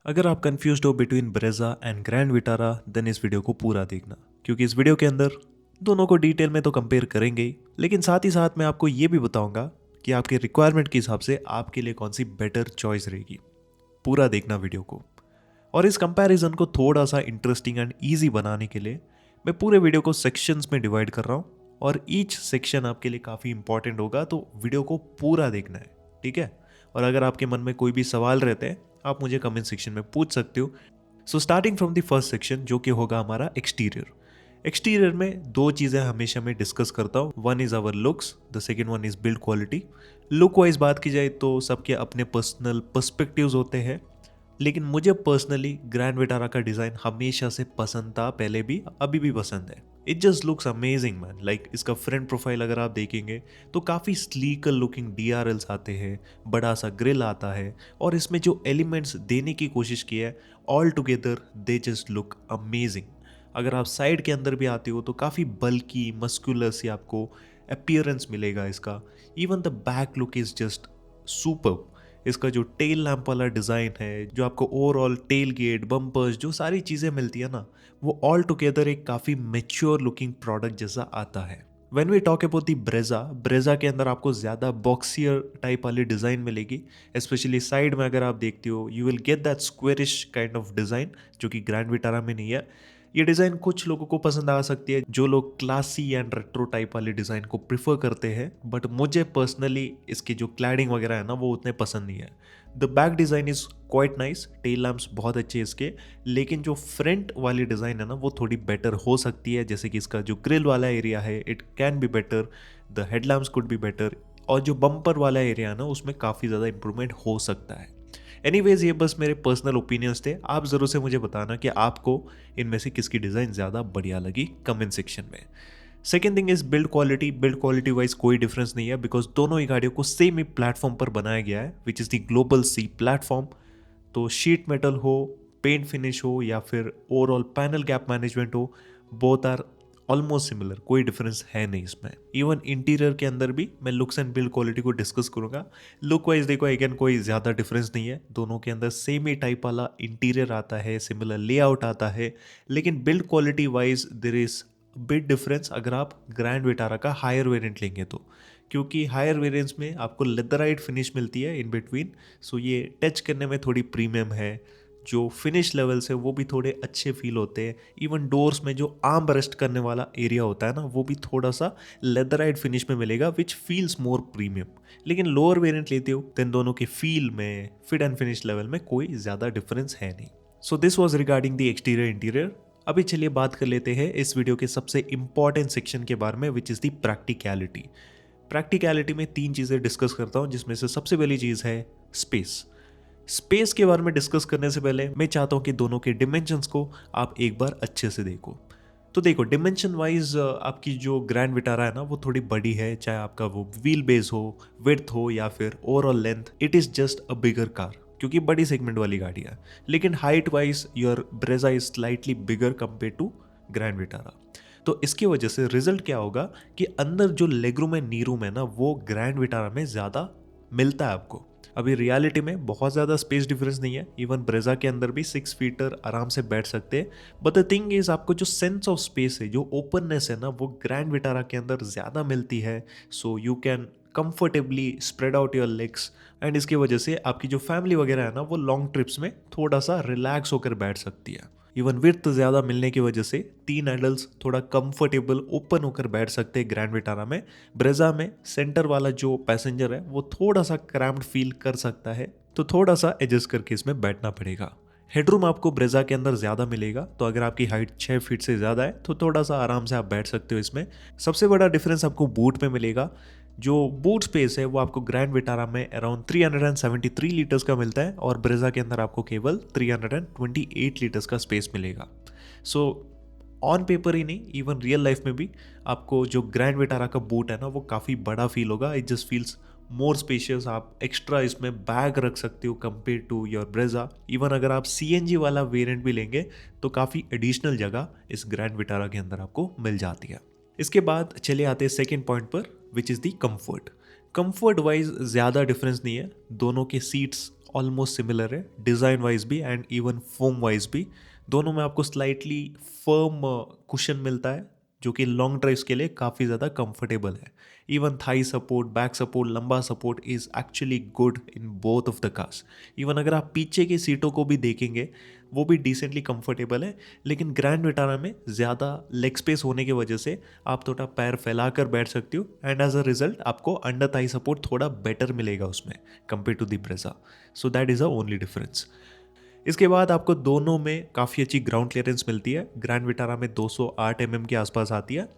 अगर आप कंफ्यूज्ड हो between Brezza and grand Vitara then इस वीडियो को पूरा देखना, क्योंकि इस वीडियो के अंदर दोनों को डिटेल में तो कंपेयर करेंगे ही, लेकिन साथ ही साथ मैं आपको ये भी बताऊंगा कि आपके रिक्वायरमेंट के हिसाब से आपके लिए कौन सी बेटर चॉइस रहेगी। पूरा देखना वीडियो को। और इस कंपैरिजन को थोड़ा सा इंटरेस्टिंग एंड ईजी बनाने के लिए मैं पूरे वीडियो को सेक्शंस में डिवाइड कर रहा हूँ, और ईच सेक्शन आपके लिए काफ़ी इंपॉर्टेंट होगा, तो वीडियो को पूरा देखना है, ठीक है। और अगर आपके मन में कोई भी सवाल रहते हैं आप मुझे कमेंट सेक्शन में पूछ सकते हो। So starting from the first section जो कि होगा हमारा एक्सटीरियर। एक्सटीरियर में दो चीज़ें हमेशा मैं डिस्कस करता हूँ, one is our looks, the second one is build quality. Look wise बात की जाए तो सबके अपने पर्सनल पर्सपेक्टिव्स होते हैं, लेकिन मुझे पर्सनली ग्रैंड विटारा का डिज़ाइन हमेशा से पसंद था, पहले भी अभी भी पसंद है। It just looks amazing man. Like इसका फ्रंट प्रोफाइल अगर आप देखेंगे तो काफ़ी स्लीकर लुकिंग DRLs आते हैं, बड़ा सा ग्रिल आता है, और इसमें जो एलिमेंट्स देने की कोशिश की है all together they just look amazing. अगर आप साइड के अंदर भी आते हो तो काफ़ी बल्की मस्कुलर सी आपको अपीयरेंस मिलेगा इसका। Even the back look is just super. इसका जो टेल लैंप वाला डिज़ाइन है, जो आपको ओवरऑल टेल गेट बम्पर्स जो सारी चीज़ें मिलती है ना, वो ऑल टुगेदर एक काफ़ी मेच्योर लुकिंग प्रोडक्ट जैसा आता है। When we talk about the Brezza, Brezza के अंदर आपको ज़्यादा बॉक्सियर टाइप वाली डिज़ाइन मिलेगी। स्पेशली साइड में अगर आप देखते हो you will get that squarish kind of design, जो कि ग्रैंड विटारा में नहीं है। ये डिज़ाइन कुछ लोगों को पसंद आ सकती है, जो लोग क्लासी एंड रेट्रो टाइप वाले डिज़ाइन को प्रिफर करते हैं, बट मुझे पर्सनली इसकी जो क्लैडिंग वगैरह है ना वो उतने पसंद नहीं है। The back design is quite nice, tail lamps बहुत अच्छे हैं इसके, लेकिन जो फ्रंट वाली डिज़ाइन है ना वो थोड़ी बेटर हो सकती है। जैसे कि इसका जो ग्रिल वाला एरिया है it can be better, the headlamps could be better, और जो बम्पर वाला एरिया है ना उसमें काफ़ी ज़्यादा इंप्रूवमेंट हो सकता है। एनीवेज ये बस मेरे पर्सनल ओपिनियंस थे, आप ज़रूर से मुझे बताना कि आपको इनमें से किसकी डिज़ाइन ज़्यादा बढ़िया लगी कमेंट सेक्शन में। Second thing is build quality. Build quality wise कोई डिफरेंस नहीं है, बिकॉज दोनों ही गाड़ियों को सेम ही प्लेटफॉर्म पर बनाया गया है, which is the global C platform. तो शीट मेटल हो, पेंट फिनिश हो, या फिर ओवरऑल पैनल गैप मैनेजमेंट हो, बोथ आर ऑलमोस्ट सिमिलर, कोई डिफरेंस है नहीं इसमें। इवन इंटीरियर के अंदर भी मैं लुक्स एंड बिल्ड क्वालिटी को डिस्कस करूंगा। लुक वाइज देखो अगेन कोई ज़्यादा डिफरेंस नहीं है, दोनों के अंदर सेम ही टाइप वाला इंटीरियर आता है, सिमिलर लेआउट आता है। लेकिन build quality wise there is big difference अगर आप ग्रैंड विटारा का हायर वेरिएंट लेंगे तो, क्योंकि हायर वेरिएंट्स में आपको लेदराइट फिनिश मिलती है इन बिटवीन, सो ये टच करने में थोड़ी प्रीमियम है। जो फिनिश लेवल्स है वो भी थोड़े अच्छे फील होते हैं। इवन डोर्स में जो आर्म रेस्ट करने वाला एरिया होता है ना वो भी थोड़ा सा लेदराइट फिनिश में मिलेगा, विच फील्स मोर प्रीमियम। लेकिन लोअर वेरिएंट लेते हो तो इन दोनों के फील में, फिट एंड फिनिश लेवल में कोई ज़्यादा डिफरेंस है नहीं। So this was regarding the exterior interior. अभी चलिए बात कर लेते हैं इस वीडियो के सबसे इंपॉर्टेंट सेक्शन के बारे में, विच इज़ द प्रैक्टिकलिटी। प्रैक्टिकलिटी में तीन चीज़ें डिस्कस करता हूँ, जिसमें से सबसे पहली चीज़ है स्पेस। स्पेस के बारे में डिस्कस करने से पहले मैं चाहता हूँ कि दोनों के डिमेंशंस को आप एक बार अच्छे से देखो। तो देखो डिमेंशन वाइज आपकी जो ग्रैंड विटारा है ना वो थोड़ी बड़ी है, चाहे आपका वो व्हील बेस हो, विड्थ हो, या फिर overall length, it is just a bigger car, क्योंकि बड़ी सेगमेंट वाली गाड़ी है। लेकिन height wise your Brezza is slightly bigger compare to Grand Vitara. तो इसकी वजह से रिजल्ट क्या होगा कि अंदर जो लेगरूम है, नी रूम है ना, वो ग्रैंड विटारा में ज़्यादा मिलता है आपको। अभी रियलिटी में बहुत ज़्यादा स्पेस डिफरेंस नहीं है, इवन ब्रेजा के अंदर भी 6 फीटर आराम से बैठ सकते हैं। बट द थिंग इज आपको जो सेंस ऑफ स्पेस है, जो ओपननेस है ना, वो ग्रैंड विटारा के अंदर ज़्यादा मिलती है। So you can comfortably spread out your legs, and इसकी वजह से आपकी जो फैमिली वगैरह है ना वो लॉन्ग ट्रिप्स में थोड़ा सा रिलैक्स होकर बैठ सकती है। इवन विड्थ ज़्यादा मिलने की वजह से तीन एडल्ट्स थोड़ा कंफर्टेबल ओपन होकर बैठ सकते हैं ग्रैंड विटारा में। ब्रेजा में सेंटर वाला जो पैसेंजर है वो थोड़ा सा क्रैम्प्ड फील कर सकता है, तो थोड़ा सा एडजस्ट करके इसमें बैठना पड़ेगा। हेडरूम आपको ब्रेजा के अंदर ज़्यादा मिलेगा, तो अगर आपकी हाइट 6 फीट से ज़्यादा है तो थोड़ा सा आराम से आप बैठ सकते हो इसमें। सबसे बड़ा डिफरेंस आपको बूट में मिलेगा। जो बूट स्पेस है वो आपको ग्रैंड विटारा में अराउंड 373 लीटर्स का मिलता है, और ब्रेजा के अंदर आपको केवल 328 लीटर्स का स्पेस मिलेगा। सो ऑन पेपर ही नहीं, इवन रियल लाइफ में भी आपको जो ग्रैंड विटारा का बूट है ना वो काफ़ी बड़ा फील होगा। It just feels more spacious. आप एक्स्ट्रा इसमें बैग रख सकते हो compare to your Brezza. Even अगर आप CNG वाला वेरिएंट भी लेंगे तो काफ़ी एडिशनल जगह इस ग्रैंड विटारा के अंदर आपको मिल जाती है। इसके बाद चले आते हैं सेकेंड पॉइंट पर, which is the comfort. Comfort wise ज़्यादा डिफरेंस नहीं है, दोनों के सीट्स ऑलमोस्ट सिमिलर है, डिज़ाइन वाइज भी एंड इवन फोम वाइज भी। दोनों में आपको स्लाइटली फर्म कुशन मिलता है जो कि लॉन्ग ड्राइव्स के लिए काफ़ी ज़्यादा कंफर्टेबल है। Even thigh support, back support, lumbar support is actually good in both of the cars. Even अगर आप पीछे की सीटों को भी देखेंगे वो भी डिसेंटली कंफर्टेबल है, लेकिन ग्रैंड विटारा में ज़्यादा लेग स्पेस होने की वजह से आप थोड़ा पैर फैलाकर बैठ सकते हो एंड एज अ रिजल्ट आपको अंडर थाई सपोर्ट थोड़ा बेटर मिलेगा उसमें compare to the Brezza. So that is a only difference. इसके बाद आपको दोनों में काफ़ी अच्छी ग्राउंड क्लियरेंस मिलती है। ग्रैंड विटारा में 208 के आसपास आती है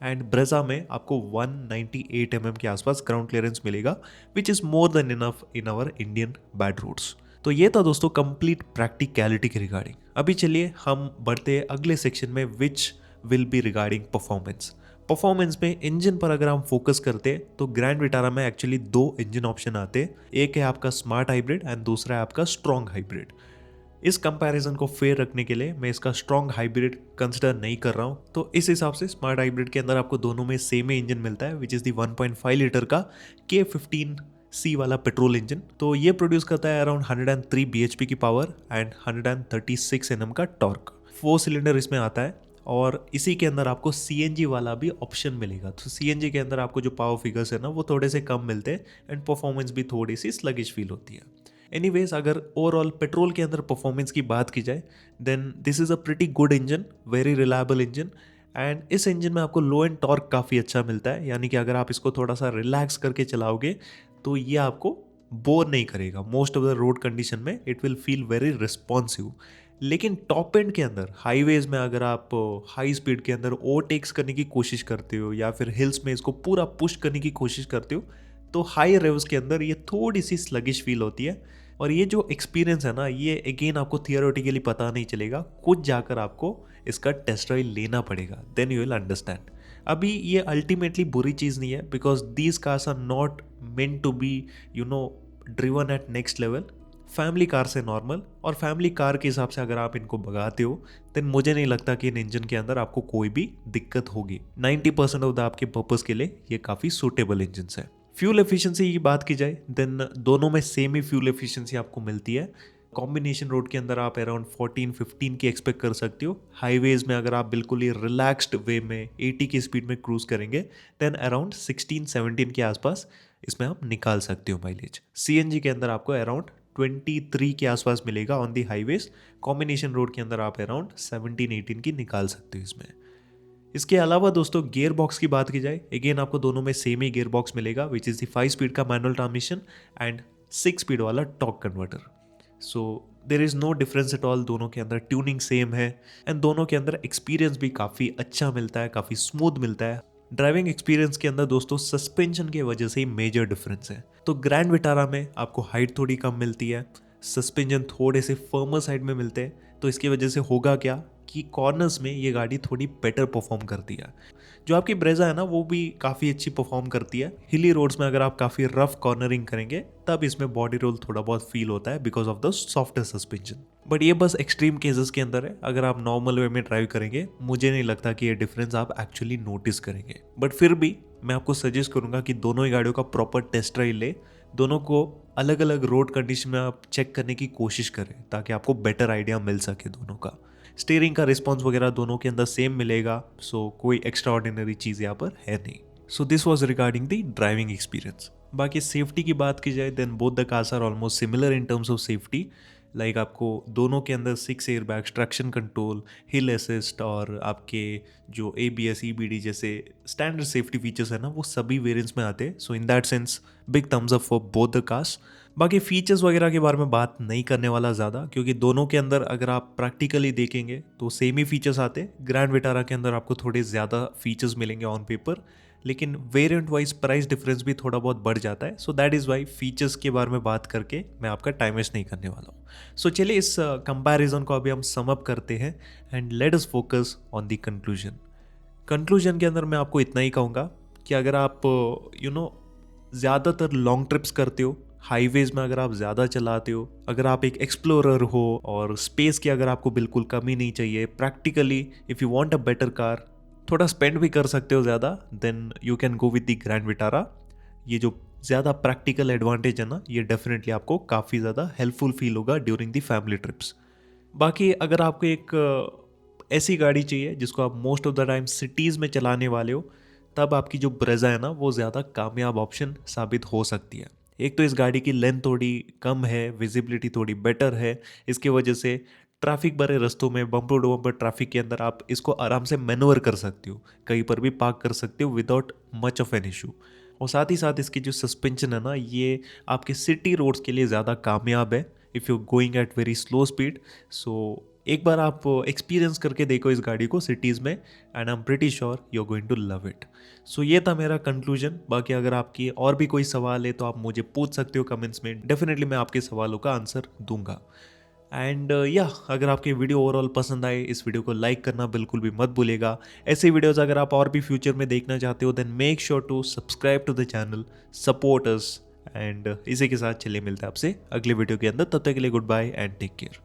एंड ब्रेजा में आपको 198 के आसपास ग्राउंड क्लियरेंस मिलेगा, which is more than enough in our Indian bad roads. तो ये था दोस्तों कंप्लीट प्रैक्टिकलिटी के रिगार्डिंग। अभी चलिए हम बढ़ते हैं अगले सेक्शन में, which will be regarding performance. Performance में इंजन पर अगर हम फोकस करते हैं तो ग्रैंड विटारा में एक्चुअली 2 इंजन ऑप्शन आते हैं। एक है आपका स्मार्ट हाइब्रिड एंड दूसरा है आपका स्ट्रॉन्ग हाइब्रिड। इस कंपैरिजन को फेयर रखने के लिए मैं इसका स्ट्रॉन्ग हाइब्रिड कंसिडर नहीं कर रहा हूँ। तो इस हिसाब से स्मार्ट हाइब्रिड के अंदर आपको दोनों में सेम ही इंजन मिलता है, विच इज़ दी 1.5 लीटर का K15C वाला पेट्रोल इंजन। तो ये प्रोड्यूस करता है अराउंड 103 bhp की पावर एंड 136 Nm का टॉर्क। 4 सिलेंडर इसमें आता है और इसी के अंदर आपको CNG वाला भी ऑप्शन मिलेगा। तो CNG के अंदर आपको जो पावर फिगर्स है ना वो थोड़े से कम मिलते हैं एंड परफॉर्मेंस भी थोड़ी सी स्लगिश फील होती है। एनीवेज, अगर ओवरऑल पेट्रोल के अंदर परफॉर्मेंस की बात की जाए then this is a pretty good engine, very reliable engine and इस इंजन में आपको लो एंड टॉर्क काफ़ी अच्छा मिलता है। यानी कि अगर आप इसको थोड़ा सा रिलैक्स करके चलाओगे तो ये आपको बोर नहीं करेगा। Most of the road condition में it will feel very responsive. लेकिन टॉप एंड के अंदर हाईवेज में अगर आप हाई स्पीड के अंदर ओवरटेक्स करने की कोशिश करते हो या फिर हिल्स में इसको पूरा पुश करने की कोशिश करते हो तो हाई रेव्स के अंदर ये थोड़ी सी स्लगिश फील होती है। और ये जो एक्सपीरियंस है ना, ये अगेन आपको थियोरेटिकली पता नहीं चलेगा, कुछ जाकर आपको इसका टेस्ट ड्राइव लेना पड़ेगा, देन यू विल अंडरस्टैंड। अभी ये अल्टीमेटली बुरी चीज़ नहीं है because these cars are not meant to be driven at next level. Family car से नॉर्मल और फैमिली कार के हिसाब से अगर आप इनको भगाते हो देन मुझे नहीं लगता कि इन इंजन के अंदर आपको कोई भी दिक्कत होगी। 90% ऑफ द आपके पर्पस के लिए ये काफ़ी सूटेबल इंजन है। फ्यूल एफिशिएंसी की बात की जाए देन दोनों में सेम ही फ्यूल एफिशिएंसी आपको मिलती है। कॉम्बिनेशन रोड के अंदर आप अराउंड 14-15 की एक्सपेक्ट कर सकते हो। हाईवेज में अगर आप बिल्कुल ही रिलैक्स्ड वे में 80 की स्पीड में क्रूज करेंगे देन अराउंड 16-17 के आसपास इसमें आप निकाल सकते हो माइलेज। CNG के अंदर आपको अराउंड 23 के आसपास मिलेगा on the highways. Combination road के अंदर आप अराउंड 17-18 की निकाल सकते हो इसमें। इसके अलावा दोस्तों गियर बॉक्स की बात की जाए अगेन आपको दोनों में सेम ही गियर बॉक्स मिलेगा, विच इज़ द 5 स्पीड का मैनुअल ट्रांसमिशन एंड 6 स्पीड वाला torque converter. So there is no difference at all. दोनों के अंदर ट्यूनिंग सेम है एंड दोनों के अंदर एक्सपीरियंस भी काफ़ी अच्छा मिलता है, काफ़ी स्मूथ मिलता है। ड्राइविंग एक्सपीरियंस के अंदर दोस्तों सस्पेंशन की वजह से ही मेजर डिफरेंस है। तो ग्रैंड विटारा में आपको हाइट थोड़ी कम मिलती है, सस्पेंशन थोड़े से फर्मर साइड में मिलते हैं। तो इसकी वजह से होगा क्या कि कॉर्नर्स में ये गाड़ी थोड़ी बेटर परफॉर्म करती है। जो आपकी ब्रेजा है ना वो भी काफ़ी अच्छी परफॉर्म करती है। हिली रोड्स में अगर आप काफ़ी रफ कॉर्नरिंग करेंगे तब इसमें बॉडी रोल थोड़ा बहुत फील होता है because of the softer suspension. But ये बस एक्सट्रीम केसेस के अंदर है। अगर आप नॉर्मल वे में ड्राइव करेंगे मुझे नहीं लगता कि ये डिफरेंस आप एक्चुअली नोटिस करेंगे। बट फिर भी मैं आपको सजेस्ट करूंगा कि दोनों ही गाड़ियों का प्रॉपर टेस्ट ड्राइव ले, दोनों को अलग अलग रोड कंडीशन में आप चेक करने की कोशिश करें ताकि आपको बेटर आइडिया मिल सके दोनों का। स्टीयरिंग का रिस्पॉन्स वगैरह दोनों के अंदर सेम मिलेगा, सो कोई एक्स्ट्रा ऑर्डिनरी चीज़ यहाँ पर है नहीं। So this was regarding the driving experience. बाकी सेफ्टी की बात की जाए then both the cars are almost similar in terms of safety. Like आपको दोनों के अंदर 6 airbags, traction control, hill assist और आपके जो ABS EBD जैसे स्टैंडर्ड सेफ्टी फीचर्स है ना वो सभी वेरिएंट्स में आते हैं। So in that sense big thumbs up for both the cars. बाकी फीचर्स वगैरह के बारे में बात नहीं करने वाला ज़्यादा, क्योंकि दोनों के अंदर अगर आप प्रैक्टिकली देखेंगे तो सेम ही फीचर्स आते। ग्रैंड विटारा के अंदर आपको थोड़े ज़्यादा फीचर्स मिलेंगे ऑन पेपर, लेकिन वेरिएंट वाइज प्राइस डिफरेंस भी थोड़ा बहुत बढ़ जाता है। सो दैट इज़ वाई फीचर्स के बारे में बात करके मैं आपका टाइम वेस्ट नहीं करने वाला हूँ। सो चलिए इस कंपैरिजन को अभी हम सम अप करते हैं and let us focus on the conclusion. Conclusion के अंदर मैं आपको इतना ही कहूँगा कि अगर आप ज़्यादातर लॉन्ग ट्रिप्स करते हो, हाईवेज में अगर आप ज़्यादा चलाते हो, अगर आप एक एक्सप्लोरर हो और स्पेस की अगर आपको बिल्कुल कमी नहीं चाहिए, practically if you want a better car, थोड़ा स्पेंड भी कर सकते हो ज़्यादा, then you can go with the Grand Vitara. ये जो ज़्यादा प्रैक्टिकल एडवांटेज है ना, ये डेफिनेटली आपको काफ़ी ज़्यादा हेल्पफुल फील होगा ड्यूरिंग दी फैमिली ट्रिप्स। बाकी अगर आपको एक ऐसी गाड़ी चाहिए जिसको आप most of the time cities में चलाने वाले हो, तब आपकी जो ब्रेज़ा है ना वो ज़्यादा कामयाब ऑप्शन साबित हो सकती है। एक तो इस गाड़ी की लेंथ थोड़ी कम है, विजिबिलिटी थोड़ी बेटर है, इसकी वजह से ट्रैफिक भरे रास्तों में बम्पर टू बम्पर ट्रैफिक के अंदर आप इसको आराम से मैनूवर कर सकते हो, कहीं पर भी पार्क कर सकते हो without much of an issue. और साथ ही साथ इसकी जो सस्पेंशन है ना, ये आपके सिटी रोड्स के लिए ज़्यादा कामयाब है if you going at very slow speed. So एक बार आप एक्सपीरियंस करके देखो इस गाड़ी को सिटीज़ में, and I am pretty sure you are going to love it. So ये था मेरा कंक्लूजन। बाकी अगर आपकी और भी कोई सवाल है तो आप मुझे पूछ सकते हो कमेंट्स में, डेफिनेटली मैं आपके सवालों का आंसर दूंगा। एंड या अगर आपकी वीडियो ओवरऑल पसंद आए, इस वीडियो को लाइक करना बिल्कुल भी मत भूलेगा। ऐसे वीडियोस अगर आप और भी फ्यूचर में देखना चाहते हो then make sure to subscribe to the channel, support us. And इसी के साथ चलिए मिलते हैं आपसे अगले वीडियो के अंदर, तब तक के लिए goodbye and take care.